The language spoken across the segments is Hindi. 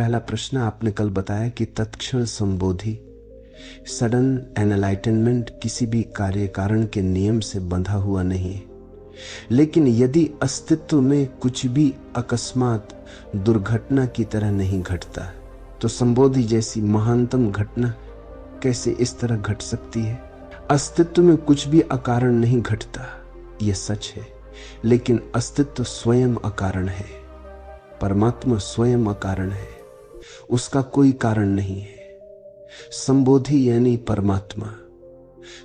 पहला प्रश्न आपने कल बताया कि तत्क्षण संबोधि, सडन एनलाइटनमेंट किसी भी कार्य कारण के नियम से बंधा हुआ नहीं है। लेकिन यदि अस्तित्व में कुछ भी अकस्मात दुर्घटना की तरह नहीं घटता, तो संबोधि जैसी महानतम घटना कैसे इस तरह घट सकती है? अस्तित्व में कुछ भी अकारण नहीं घटता, यह सच है, लेकिन अस्तित्व स्वयं अकारण है। परमात्मा स्वयं अकारण है, उसका कोई कारण नहीं है। संबोधि यानी परमात्मा,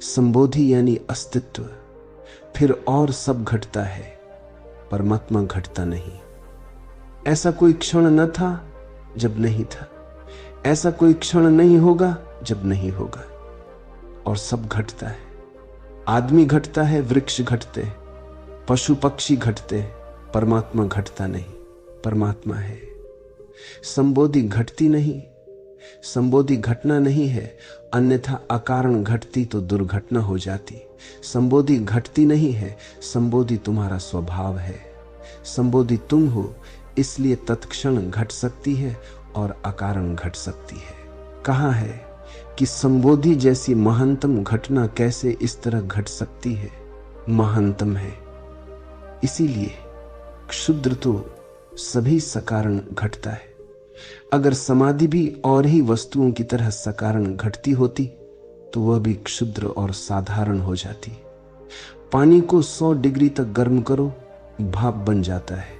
संबोधि यानी अस्तित्व, फिर और सब घटता है, परमात्मा घटता नहीं। ऐसा कोई क्षण न था जब नहीं था, ऐसा कोई क्षण नहीं होगा जब नहीं होगा, और सब घटता है। आदमी घटता है, वृक्ष घटते, पशु पक्षी घटते, परमात्मा घटता नहीं, परमात्मा है। संबोधि घटती नहीं, संबोधि घटना नहीं है, अन्यथा अकारण घटती तो दुर्घटना हो जाती। संबोधि घटती नहीं है, संबोधि तुम्हारा स्वभाव है। संबोधि तुम हो, इसलिए तत्क्षण घट सकती है और अकारण घट सकती है। कहा है कि संबोधि जैसी महानतम घटना कैसे इस तरह घट सकती है? महानतम है, इसीलिए क्षुद्र तो सभी सकारण घटता है। अगर समाधि भी और ही वस्तुओं की तरह सकारण घटती होती तो वह भी क्षुद्र और साधारण हो जाती। पानी को 100 डिग्री तक गर्म करो, भाप बन जाता है।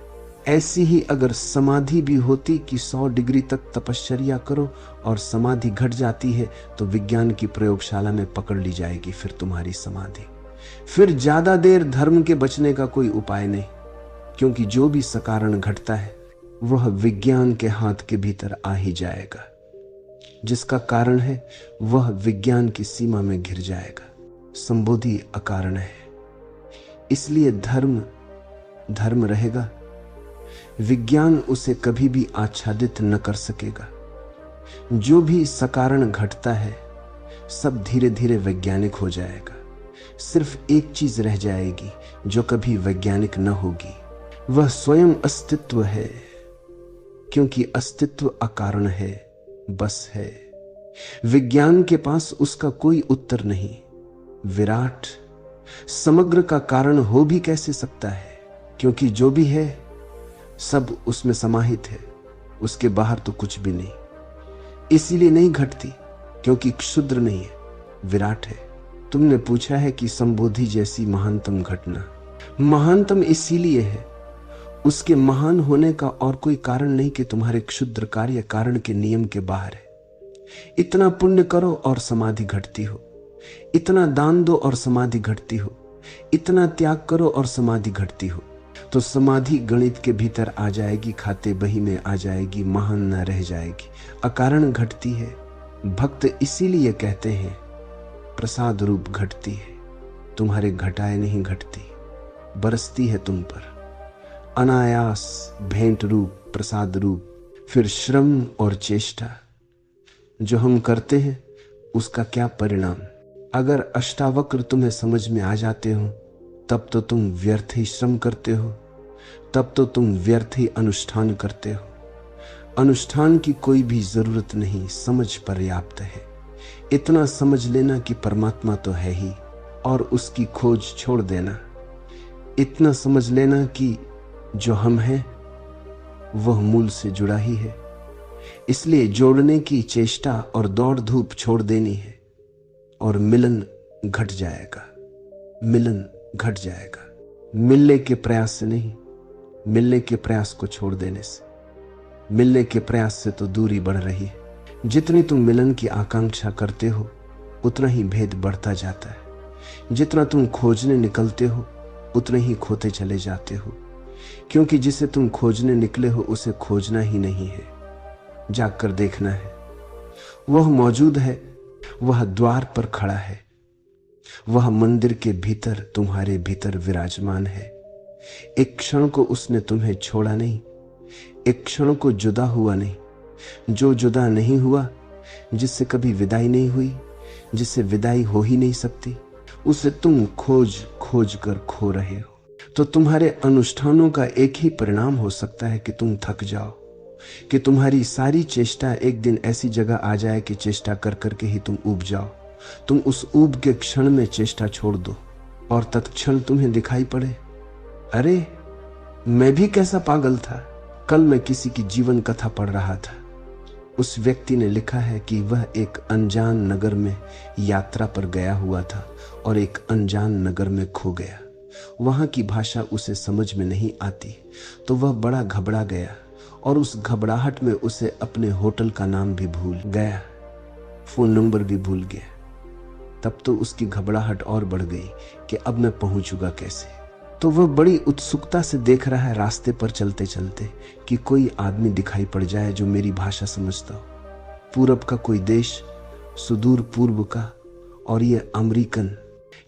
ऐसी ही अगर समाधि भी होती कि 100 डिग्री तक तपश्चर्या करो और समाधि घट जाती है, तो विज्ञान की प्रयोगशाला में पकड़ ली जाएगी फिर तुम्हारी समाधि। फिर ज्यादा देर धर्म के बचने का कोई उपाय नहीं, क्योंकि जो भी सकारण घटता है वह विज्ञान के हाथ के भीतर आ ही जाएगा। जिसका कारण है वह विज्ञान की सीमा में घिर जाएगा। संबोधि अकारण है, इसलिए धर्म धर्म रहेगा, विज्ञान उसे कभी भी आच्छादित न कर सकेगा। जो भी सकारण घटता है सब धीरे धीरे वैज्ञानिक हो जाएगा। सिर्फ एक चीज रह जाएगी जो कभी वैज्ञानिक न होगी, वह स्वयं अस्तित्व है, क्योंकि अस्तित्व अकारण है, बस है। विज्ञान के पास उसका कोई उत्तर नहीं। विराट समग्र का कारण हो भी कैसे सकता है, क्योंकि जो भी है सब उसमें समाहित है, उसके बाहर तो कुछ भी नहीं। इसीलिए नहीं घटती, क्योंकि क्षुद्र नहीं है, विराट है। तुमने पूछा है कि संबोधि जैसी महानतम घटना, महानतम इसीलिए है, उसके महान होने का और कोई कारण नहीं कि तुम्हारे क्षुद्र कार्य कारण के नियम के बाहर है। इतना पुण्य करो और समाधि घटती हो, इतना दान दो और समाधि घटती हो, इतना त्याग करो और समाधि घटती हो, तो समाधि गणित के भीतर आ जाएगी, खाते बही में आ जाएगी, महान न रह जाएगी, अकारण घटती है। भक्त इसीलिए कहते हैं प्रसाद रूप घटती है, तुम्हारे घटाए नहीं घटती, बरसती है तुम पर अनायास, भेंट रूप, प्रसाद रूप। फिर श्रम और चेष्टा जो हम करते हैं उसका क्या परिणाम? अगर अष्टावक्र तुम्हें समझ में आ जाते हो तब तो तुम व्यर्थ ही श्रम करते हो, तब तो तुम व्यर्थ ही अनुष्ठान करते हो। अनुष्ठान की कोई भी जरूरत नहीं, समझ पर्याप्त है। इतना समझ लेना कि परमात्मा तो है ही और उसकी खोज छोड़ देना। इतना समझ लेना कि जो हम हैं वह मूल से जुड़ा ही है, इसलिए जोड़ने की चेष्टा और दौड़ धूप छोड़ देनी है और मिलन घट जाएगा, मिलन घट जाएगा। मिलने के प्रयास से नहीं, मिलने के प्रयास को छोड़ देने से। मिलने के प्रयास से तो दूरी बढ़ रही है। जितनी तुम मिलन की आकांक्षा करते हो उतना ही भेद बढ़ता जाता है। जितना तुम खोजने निकलते हो उतने ही खोते चले जाते हो, क्योंकि जिसे तुम खोजने निकले हो उसे खोजना ही नहीं है, जाकर देखना है। वह मौजूद है, वह द्वार पर खड़ा है, वह मंदिर के भीतर तुम्हारे भीतर विराजमान है। एक क्षण को उसने तुम्हें छोड़ा नहीं, एक क्षण को जुदा हुआ नहीं। जो जुदा नहीं हुआ, जिससे कभी विदाई नहीं हुई, जिससे विदाई हो ही नहीं सकती, उसे तुम खोज खोज कर खो रहे हो। तो तुम्हारे अनुष्ठानों का एक ही परिणाम हो सकता है कि तुम थक जाओ, कि तुम्हारी सारी चेष्टा एक दिन ऐसी जगह आ जाए कि चेष्टा कर करके ही तुम ऊब जाओ। तुम उस ऊब के क्षण में चेष्टा छोड़ दो और तत्क्षण तुम्हें दिखाई पड़े, अरे मैं भी कैसा पागल था। कल मैं किसी की जीवन कथा पढ़ रहा था। उस व्यक्ति ने लिखा है कि वह एक अनजान नगर में यात्रा पर गया हुआ था और एक अनजान नगर में खो गया। वहां की भाषा उसे समझ में नहीं आती, तो वह बड़ा घबरा गया और उस घबराहट में उसे अपने होटल का नाम भी भूल गया, फोन नंबर भी भूल गया। तब तो उसकी घबराहट और बढ़ गई कि अब मैं पहुंचूंगा कैसे। तो वह बड़ी उत्सुकता से देख रहा है रास्ते पर चलते चलते कि कोई आदमी दिखाई पड़ जाए जो मेरी भाषा समझता हो। पूरब का कोई देश, सुदूर पूर्व का, और ये अमेरिकन।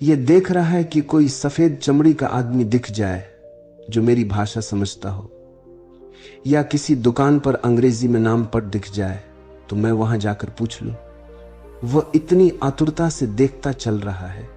ये देख रहा है कि कोई सफेद चमड़ी का आदमी दिख जाए जो मेरी भाषा समझता हो, या किसी दुकान पर अंग्रेजी में नाम पढ़ दिख जाए तो मैं वहां जाकर पूछ लूं। वह इतनी आतुरता से देखता चल रहा है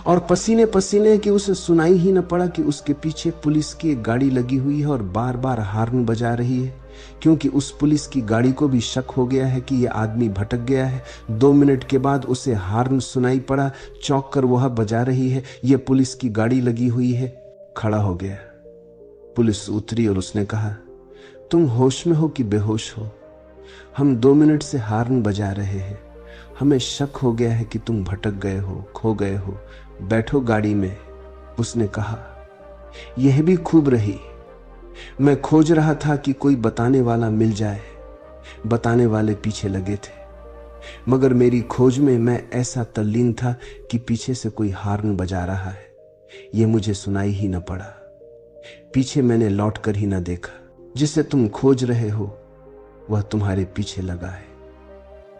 और पसीने पसीने कि उसे सुनाई ही न पड़ा कि उसके पीछे पुलिस की एक गाड़ी लगी हुई है और बार बार हार्न बजा रही है, क्योंकि उस पुलिस की गाड़ी को भी शक हो गया है कि यह आदमी भटक गया है। 2 मिनट के बाद उसे हार्न सुनाई पड़ा, चौंक कर वह बजा रही है, यह पुलिस की गाड़ी लगी हुई है। खड़ा हो गया। पुलिस उतरी और उसने कहा, तुम होश में हो कि बेहोश हो? हम 2 मिनट से हार्न बजा रहे हैं, हमें शक हो गया है कि तुम भटक गए हो, खो गए हो, बैठो गाड़ी में। उसने कहा, यह भी खूब रही। मैं खोज रहा था कि कोई बताने वाला मिल जाए। बताने वाले पीछे लगे थे, मगर मेरी खोज में मैं ऐसा तल्लीन था कि पीछे से कोई हार्न बजा रहा है, यह मुझे सुनाई ही न पड़ा। पीछे मैंने लौट कर ही न देखा। जिसे तुम खोज रहे हो वह तुम्हारे पीछे लगा है।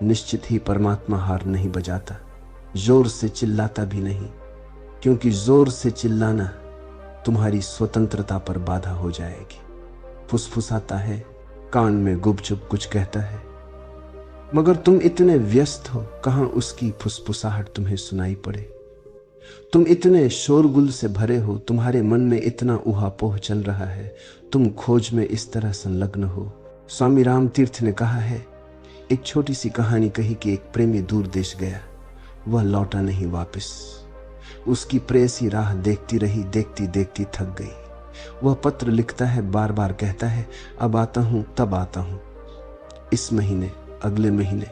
निश्चित ही परमात्मा हार नहीं बजाता, जोर से चिल्लाता भी नहीं, क्योंकि जोर से चिल्लाना तुम्हारी स्वतंत्रता पर बाधा हो जाएगी। फुसफुसाता है, कान में गुपचुप कुछ कहता है, मगर तुम इतने व्यस्त हो, कहां उसकी फुसफुसाहट तुम्हें सुनाई पड़े। तुम इतने शोरगुल से भरे हो, तुम्हारे मन में इतना उहापोह चल रहा है, तुम खोज में इस तरह संलग्न हो। स्वामी राम तीर्थ ने कहा है, एक छोटी सी कहानी कही कि एक प्रेमी दूर देश गया, वह लौटा नहीं वापस। उसकी प्रेयसी राह देखती रही, देखती देखती थक गई। वह पत्र लिखता है, बार बार कहता है, अब आता हूं, तब आता हूं। इस महीने, अगले महीने,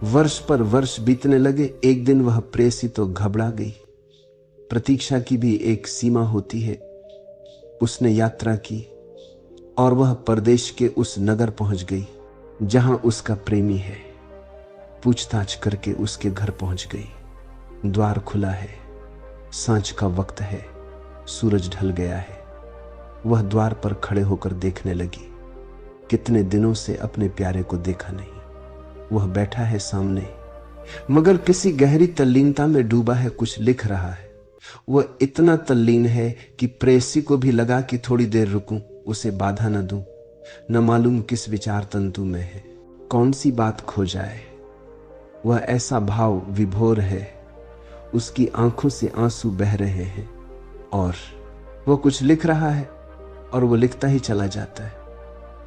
वर्ष पर वर्ष बीतने लगे। एक दिन वह प्रेयसी तो घबरा गई। प्रतीक्षा की भी एक सीमा होती है। उसने यात्रा की और वह परदेश के उस नगर पहुंच गई जहां उसका प्रेमी है। पूछताछ करके उसके घर पहुंच गई। द्वार खुला है, सांझ का वक्त है, सूरज ढल गया है। वह द्वार पर खड़े होकर देखने लगी। कितने दिनों से अपने प्यारे को देखा नहीं। वह बैठा है सामने, मगर किसी गहरी तल्लीनता में डूबा है, कुछ लिख रहा है। वह इतना तल्लीन है कि प्रेयसी को भी लगा कि थोड़ी देर रुकूं, उसे बाधा न दूं। न मालूम किस विचार तंतु में है, कौन सी बात खो जाए। वह ऐसा भाव विभोर है, उसकी आंखों से आंसू बह रहे हैं और वह कुछ लिख रहा है और वह लिखता ही चला जाता है।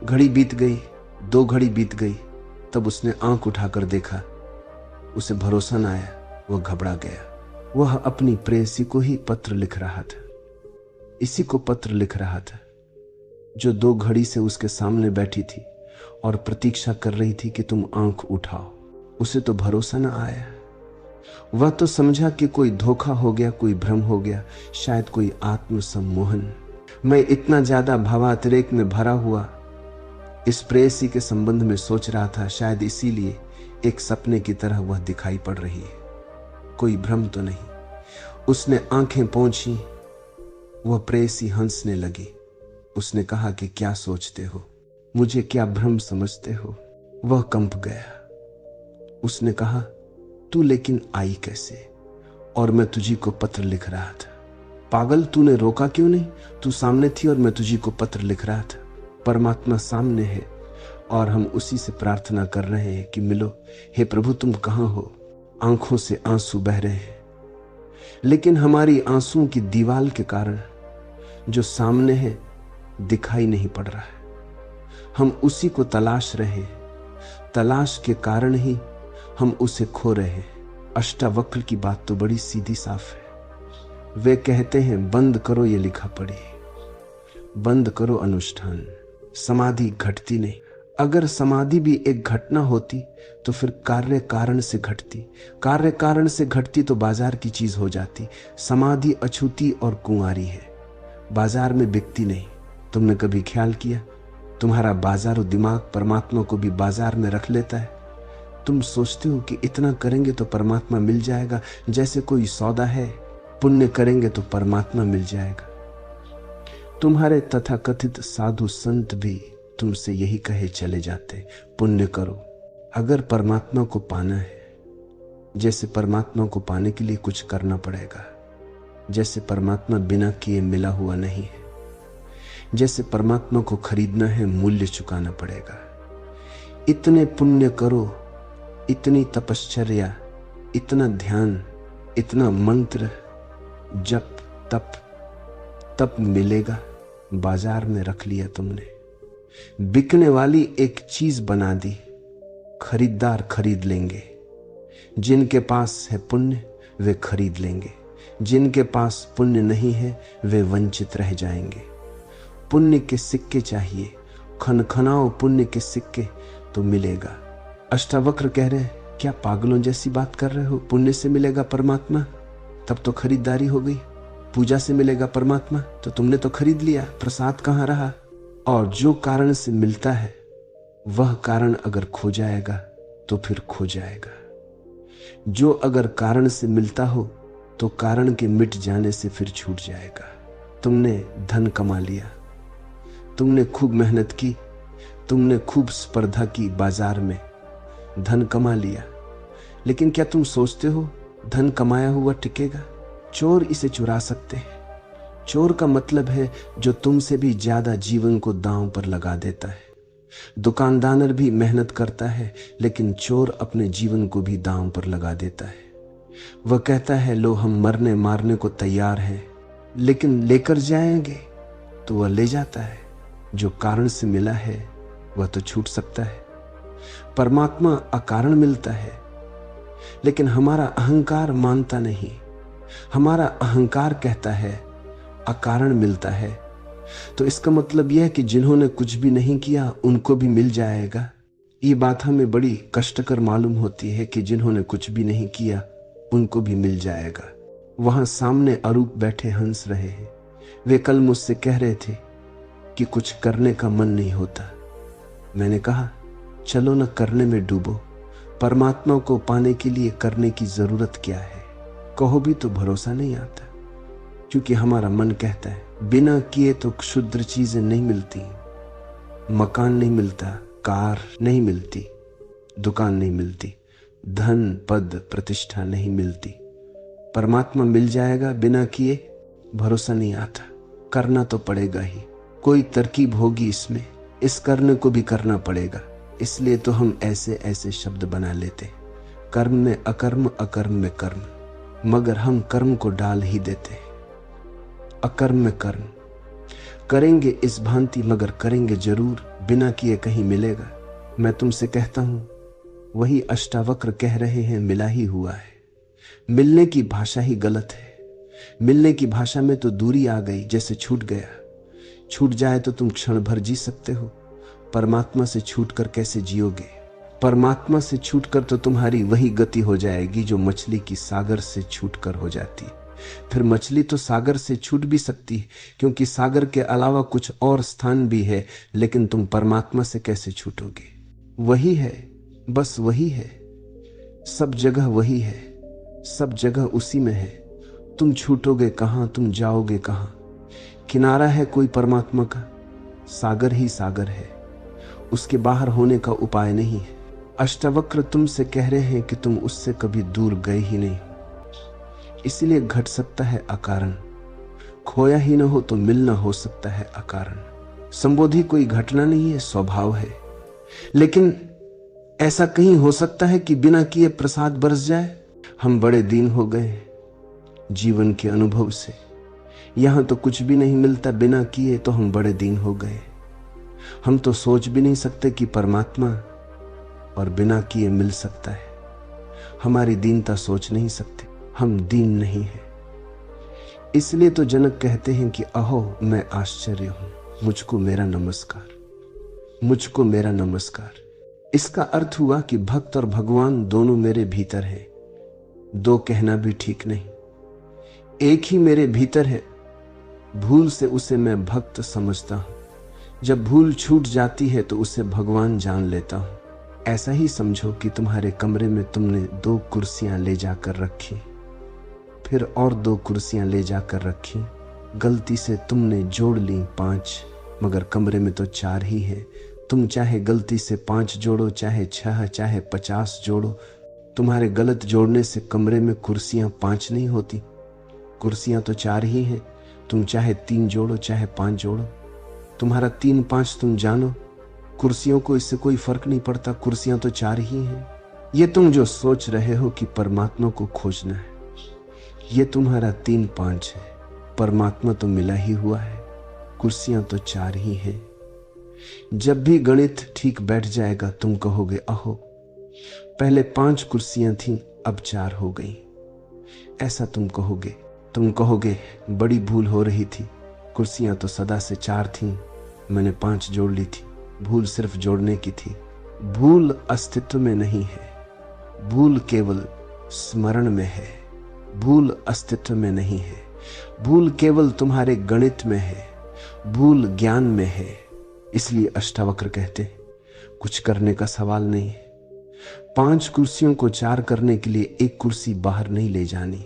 घड़ी बीत गई, 2 घड़ी बीत गई, तब उसने आंख उठाकर देखा। उसे भरोसा न आया, वह घबरा गया। वह अपनी प्रेयसी को ही पत्र लिख रहा था, इसी को पत्र लिख रहा था जो 2 घड़ी से उसके सामने बैठी थी और प्रतीक्षा कर रही थी कि तुम आंख उठाओ। उसे तो भरोसा न आया। वह तो समझा कि कोई धोखा हो गया, कोई भ्रम हो गया, शायद कोई आत्मसम्मोहन। मैं इतना ज्यादा भावातिरेक में भरा हुआ इस प्रेयसी के संबंध में सोच रहा था, शायद इसीलिए एक सपने की तरह वह दिखाई पड़ रही है। कोई भ्रम तो नहीं। उसने आंखें पोंछी। वह प्रेयसी हंसने लगी। उसने कहा कि क्या सोचते हो, मुझे क्या भ्रम समझते हो? वह कंप गया। उसने कहा, तू लेकिन आई कैसे? और मैं तुझी को पत्र लिख रहा था। पागल, तूने रोका क्यों नहीं? तू सामने थी और मैं तुझी को पत्र लिख रहा था। परमात्मा सामने है और हम उसी से प्रार्थना कर रहे हैं कि मिलो। हे प्रभु, तुम कहां हो? आंखों से आंसू बह रहे हैं, लेकिन हमारी आंसुओं की दीवाल के कारण जो सामने है दिखाई नहीं पड़ रहा है। हम उसी को तलाश रहे, तलाश के कारण ही हम उसे खो रहे। अष्टावक्र की बात तो बड़ी सीधी साफ है। वे कहते हैं बंद करो ये लिखा पढ़ी, बंद करो अनुष्ठान, समाधि घटती नहीं। अगर समाधि भी एक घटना होती तो फिर कार्य कारण से घटती, कार्य कारण से घटती तो बाजार की चीज हो जाती। समाधि अछूती और कुंवारी है, बाजार में बिकती नहीं। तुमने कभी ख्याल किया, तुम्हारा बाजारू दिमाग परमात्मा को भी बाजार में रख लेता है। तुम सोचते हो कि इतना करेंगे तो परमात्मा मिल जाएगा, जैसे कोई सौदा है, पुण्य करेंगे तो परमात्मा मिल जाएगा। तुम्हारे तथाकथित साधु संत भी तुमसे यही कहे चले जाते, पुण्य करो। अगर परमात्मा को पाना है, जैसे परमात्मा को पाने के लिए कुछ करना पड़ेगा, जैसे परमात्मा बिना किए मिला हुआ नहीं है, जैसे परमात्मा को खरीदना है मूल्य चुकाना पड़ेगा। इतने पुण्य करो, इतनी तपश्चर्या, इतना ध्यान, इतना मंत्र जप तप, तब मिलेगा। बाजार में रख लिया तुमने, बिकने वाली एक चीज बना दी, खरीदार खरीद लेंगे। जिनके पास है पुण्य वे खरीद लेंगे, जिनके पास पुण्य नहीं है वे वंचित रह जाएंगे। पुण्य के सिक्के चाहिए, खनखनाओ पुण्य के सिक्के तो मिलेगा। अष्टावक्र कह रहे हैं क्या पागलों जैसी बात कर रहे हो, पुण्य से मिलेगा परमात्मा, तब तो खरीदारी हो गई। पूजा से मिलेगा परमात्मा तो तुमने तो खरीद लिया, प्रसाद कहाँ रहा। और जो कारण से मिलता है वह कारण अगर खो जाएगा तो फिर खो जाएगा। जो अगर कारण से मिलता हो तो कारण के मिट जाने से फिर छूट जाएगा। तुमने धन कमा लिया, तुमने खूब मेहनत की, तुमने खूब स्पर्धा की बाजार में, धन कमा लिया, लेकिन क्या तुम सोचते हो धन कमाया हुआ टिकेगा? चोर इसे चुरा सकते हैं। चोर का मतलब है जो तुमसे भी ज्यादा जीवन को दांव पर लगा देता है। दुकानदार भी मेहनत करता है, लेकिन चोर अपने जीवन को भी दांव पर लगा देता है। वह कहता है लो हम मरने मारने को तैयार हैं, लेकिन लेकर जाएंगे तो वह ले जाता है। जो कारण से मिला है वह तो छूट सकता है। परमात्मा अकारण मिलता है, लेकिन हमारा अहंकार मानता नहीं। हमारा अहंकार कहता है अकारण मिलता है, तो इसका मतलब यह है कि जिन्होंने कुछ भी नहीं किया उनको भी मिल जाएगा। ये बात हमें बड़ी कष्टकर मालूम होती है कि जिन्होंने कुछ भी नहीं किया उनको भी मिल जाएगा। वहां सामने अरूप बैठे हंस रहे हैं, वे कल मुझसे कह रहे थे कि कुछ करने का मन नहीं होता। मैंने कहा चलो न करने में डूबो, परमात्मा को पाने के लिए करने की जरूरत क्या है। कहो भी तो भरोसा नहीं आता, क्योंकि हमारा मन कहता है बिना किए तो क्षुद्र चीजें नहीं मिलती, मकान नहीं मिलता, कार नहीं मिलती, दुकान नहीं मिलती, धन पद प्रतिष्ठा नहीं मिलती। परमात्मा मिल जाएगा बिना किए, भरोसा नहीं आता। करना तो पड़ेगा ही, कोई तरकीब होगी इसमें, इस करने को भी करना पड़ेगा। इसलिए तो हम ऐसे ऐसे शब्द बना लेते, कर्म में अकर्म, अकर्म में कर्म, मगर हम कर्म को डाल ही देते। अकर्म में कर्म करेंगे इस भांति, मगर करेंगे जरूर, बिना किए कहीं मिलेगा। मैं तुमसे कहता हूं वही अष्टावक्र कह रहे हैं, मिला ही हुआ है। मिलने की भाषा ही गलत है। मिलने की भाषा में तो दूरी आ गई, जैसे छूट गया। छूट जाए तो तुम क्षण भर जी सकते हो, परमात्मा से छूटकर कैसे जियोगे? परमात्मा से छूटकर तो तुम्हारी वही गति हो जाएगी जो मछली की सागर से छूटकर हो जाती। फिर मछली तो सागर से छूट भी सकती है, क्योंकि सागर के अलावा कुछ और स्थान भी है, लेकिन तुम परमात्मा से कैसे छूटोगे? वही है, बस वही है, सब जगह वही है, सब जगह उसी में है। तुम छूटोगे कहां, तुम जाओगे कहां? किनारा है कोई परमात्मा का, सागर ही सागर है, उसके बाहर होने का उपाय नहीं है। अष्टावक्र तुमसे कह रहे हैं कि तुम उससे कभी दूर गए ही नहीं, इसलिए घट सकता है अकारण। खोया ही न हो तो मिलना हो सकता है अकारण। संबोधि कोई घटना नहीं है, स्वभाव है। लेकिन ऐसा कहीं हो सकता है कि बिना किए प्रसाद बरस जाए? हम बड़े दीन हो गए जीवन के अनुभव से। यहां तो कुछ भी नहीं मिलता बिना किए, तो हम बड़े दीन हो गए। हम तो सोच भी नहीं सकते कि परमात्मा और बिना किए मिल सकता है। हमारी दीनता सोच नहीं सकते, हम दीन नहीं हैं। इसलिए तो जनक कहते हैं कि अहो मैं आश्चर्य हूं, मुझको मेरा नमस्कार, मुझको मेरा नमस्कार। इसका अर्थ हुआ कि भक्त और भगवान दोनों मेरे भीतर है। दो कहना भी ठीक नहीं, एक ही मेरे भीतर है। भूल से उसे मैं भक्त समझता हूं, जब भूल छूट जाती है तो उसे भगवान जान लेता हूं। ऐसा ही समझो कि तुम्हारे कमरे में तुमने 2 कुर्सियां ले जाकर रखी, फिर और 2 कुर्सियां ले जाकर रखी, गलती से तुमने जोड़ ली 5, मगर कमरे में तो 4 ही है। तुम चाहे गलती से 5 जोड़ो, चाहे 6, चाहे 50 जोड़ो, तुम्हारे गलत जोड़ने से कमरे में कुर्सियां 5 नहीं होती, कुर्सियां तो 4 ही हैं। तुम चाहे 3 जोड़ो, चाहे 5 जोड़ो, तुम्हारा 3 5 तुम जानो, कुर्सियों को इससे कोई फर्क नहीं पड़ता, कुर्सियां तो 4 ही हैं। ये तुम जो सोच रहे हो कि परमात्मा को खोजना है, ये तुम्हारा 3 5 है, परमात्मा तो मिला ही हुआ है, कुर्सियां तो 4 ही हैं। जब भी गणित ठीक बैठ जाएगा तुम कहोगे अहो पहले 5 कुर्सियां थीं अब 4 हो गई। ऐसा तुम कहोगे बड़ी भूल हो रही थी, कुर्सियां तो सदा से 4 थीं, मैंने 5 जोड़ ली थी, भूल सिर्फ जोड़ने की थी। भूल अस्तित्व में नहीं है, भूल केवल स्मरण में है। भूल अस्तित्व में नहीं है, भूल केवल तुम्हारे गणित में है, भूल ज्ञान में है। इसलिए अष्टावक्र कहते कुछ करने का सवाल नहीं है। 5 कुर्सियों को 4 करने के लिए 1 कुर्सी बाहर नहीं ले जानी,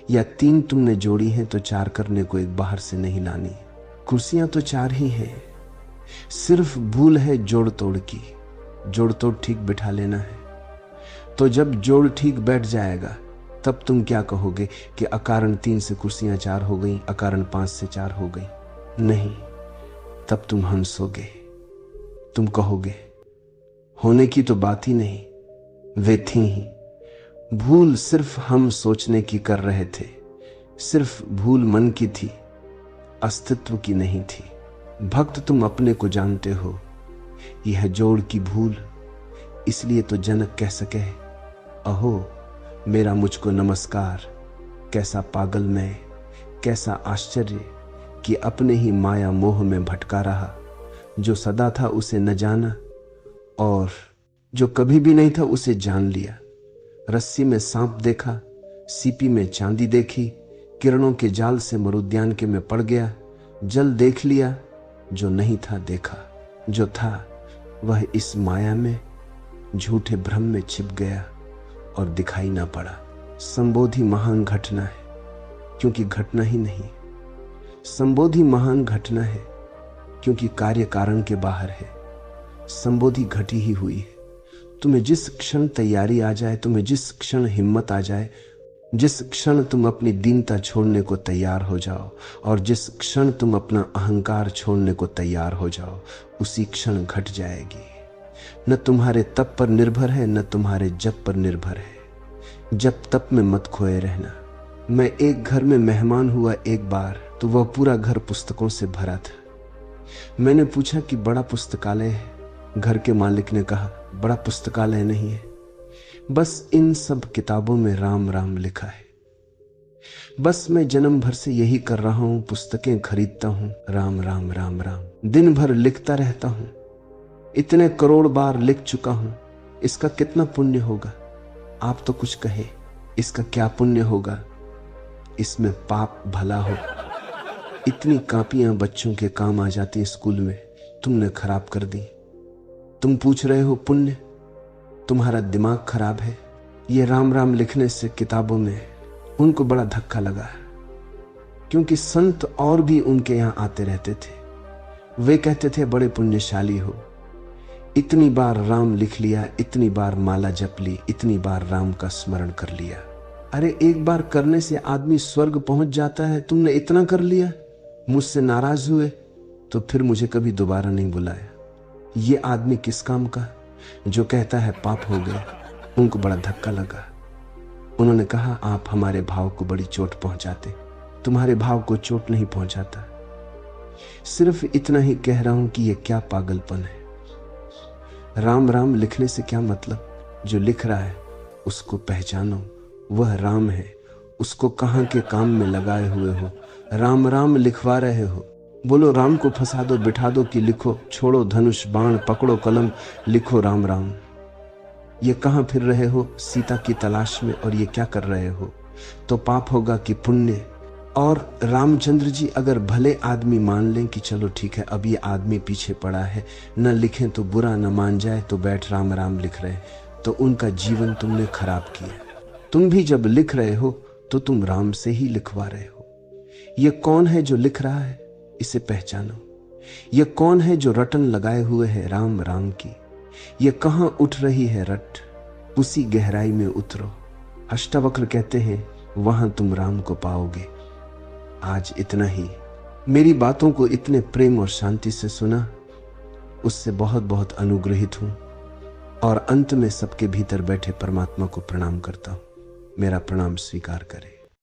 या 3 तुमने जोड़ी हैं तो 4 करने को 1 बाहर से नहीं लानी। कुर्सियां तो 4 ही हैं, सिर्फ भूल है जोड़ तोड़ की। जोड़ तोड़ ठीक बिठा लेना है, तो जब जोड़ ठीक बैठ जाएगा तब तुम क्या कहोगे कि अकारण 3 से कुर्सियां 4 हो गई, अकारण 5 से 4 हो गई। नहीं, तब तुम हंसोगे, तुम कहोगे होने की तो बात ही नहीं, वे थी ही। भूल सिर्फ हम सोचने की कर रहे थे, सिर्फ भूल मन की थी, अस्तित्व की नहीं थी। भक्त तुम अपने को जानते हो, यह जोड़ की भूल। इसलिए तो जनक कह सके अहो मेरा मुझको नमस्कार। कैसा पागल मैं, कैसा आश्चर्य कि अपने ही माया मोह में भटका रहा। जो सदा था उसे न जाना, और जो कभी भी नहीं था उसे जान लिया। रस्सी में सांप देखा, सीपी में चांदी देखी, किरणों के जाल से मरुद्यान के में पड़ गया। जल देख लिया, जो नहीं था देखा, जो था वह इस माया में झूठे भ्रम में छिप गया और दिखाई ना पड़ा। संबोधि महान घटना है, क्योंकि घटना ही नहीं। संबोधि महान घटना है क्योंकि कार्य कारण के बाहर है। संबोधि घटी ही हुई है। तुम्हें जिस क्षण तैयारी आ जाए, तुम्हें जिस क्षण हिम्मत आ जाए, जिस क्षण तुम अपनी दीनता छोड़ने को तैयार हो जाओ, और जिस क्षण तुम अपना अहंकार छोड़ने को तैयार हो जाओ, उसी क्षण घट जाएगी। न तुम्हारे तप पर निर्भर है, न तुम्हारे जप पर निर्भर है। जप तप में मत खोए रहना। मैं एक घर में मेहमान हुआ एक बार, तो वह पूरा घर पुस्तकों से भरा था। मैंने पूछा कि बड़ा पुस्तकालय है? घर के मालिक ने कहा बड़ा पुस्तकालय नहीं है, बस इन सब किताबों में राम राम लिखा है। बस मैं जन्म भर से यही कर रहा हूं, पुस्तकें खरीदता हूं, राम राम राम राम दिन भर लिखता रहता हूं। इतने करोड़ बार लिख चुका हूं, इसका कितना पुण्य होगा? आप तो कुछ कहे, इसका क्या पुण्य होगा? इसमें पाप भला हो। इतनी कापियां बच्चों के काम आ जाती स्कूल में, तुमने खराब कर दी। तुम पूछ रहे हो पुण्य? तुम्हारा दिमाग खराब है। ये राम राम लिखने से किताबों में उनको बड़ा धक्का लगा, क्योंकि संत और भी उनके यहाँ आते रहते थे। वे कहते थे बड़े पुण्यशाली हो, इतनी बार राम लिख लिया, इतनी बार माला जप ली, इतनी बार राम का स्मरण कर लिया। अरे एक बार करने से आदमी स्वर्ग पहुंच जाता है, तुमने इतना कर लिया। मुझसे नाराज हुए तो फिर मुझे कभी दोबारा नहीं बुलाया। ये आदमी किस काम का जो कहता है पाप हो गया? उनको बड़ा धक्का लगा। उन्होंने कहा आप हमारे भाव को बड़ी चोट पहुंचाते। तुम्हारे भाव को चोट नहीं पहुंचाता। सिर्फ इतना ही कह रहा हूं कि यह क्या पागलपन है। राम राम लिखने से क्या मतलब? जो लिख रहा है उसको पहचानो, वह राम है। उसको कहां के काम में लगाए हुए हो? राम राम लिखवा रहे हो। बोलो राम को फंसा दो, बिठा दो कि लिखो। छोड़ो धनुष बाण, पकड़ो कलम, लिखो राम राम। ये कहां फिर रहे हो सीता की तलाश में, और ये क्या कर रहे हो? तो पाप होगा कि पुण्य? और रामचंद्र जी अगर भले आदमी मान लें कि चलो ठीक है, अब ये आदमी पीछे पड़ा है, न लिखें तो बुरा, न मान जाए तो बैठ राम राम लिख रहे, तो उनका जीवन तुमने खराब किया। तुम भी जब लिख रहे हो तो तुम राम से ही लिखवा रहे हो। ये कौन है जो लिख रहा है? इसे पहचानो। ये कौन है जो रटन लगाए हुए है राम राम की? ये कहां उठ रही है रट? उसी गहराई में उतरो। अष्टावक्र कहते हैं वहां तुम राम को पाओगे। आज इतना ही। मेरी बातों को इतने प्रेम और शांति से सुना, उससे बहुत बहुत अनुग्रहित हूं, और अंत में सबके भीतर बैठे परमात्मा को प्रणाम करता हूं। मेरा प्रणाम स्वीकार करें।